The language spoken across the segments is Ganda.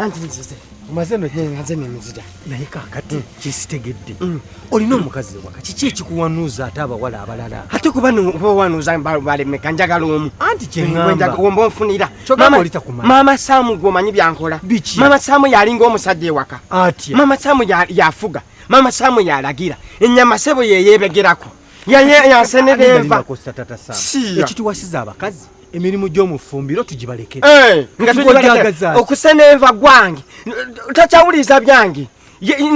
Anti nzize. Umazeno nze nemizira. Naye kakati kisitegedde. Olina omukazi waka. Kiki ekikuwanuuza ate abawala abalala? Ate kuba nowanuuza balemeka njagala omu. Anti kyengamba. Womba onfunira. Mama Samu gwomanyi byankola. Biki? Mama Samu yalinga omusajja ewaka. Atya. Mama Samu yafuga. Mama Samu yalagira. Ennyama sebo yeyebegerako. Yasenera enva. Ekituwasiza abakazi. Emirimu gy'omufumbiro tugibalekere. Nga tugibalekere. Okusena enva gwange. Takyawuliza byange.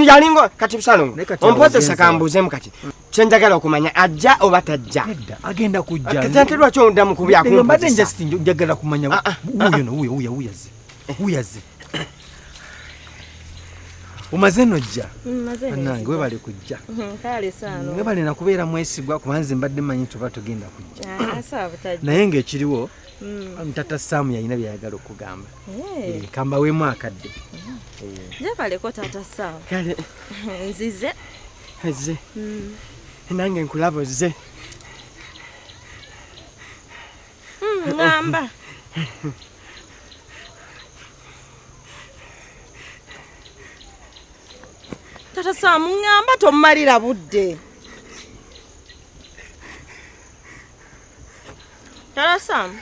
Yalingo kati bisano. Ompozesa kambuuzemu kati. Kyenjagala okumanya ajja oba tajja. Agenda kujja. Kati lwaki ondamu kubyako. Mbadde njagala kumanya uyaze. Uyaze. Umaze nojja. Nange webale kujja. Kale sana. Webale nakubeera mwesigwa kubanze mbadde manyi tuba tugenda kujja. Sawa tajja. Naye ng'ekiriwo Tata Samu yalina byayagala okugamba. Kamba weemu akadde. Jabaleko Tata Samu. Kale nzize. Nze. Nange nkulaba ozze. Ngamba. Tata Samu ngamba tomalira budde. Tata Samu.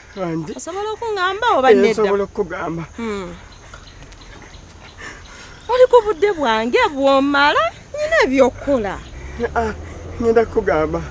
Osobola okungamba oba nedda? Osobola okugamba. Oli ku budde bwange bw'omala nyina ebyokukola. Ngenda kugamba.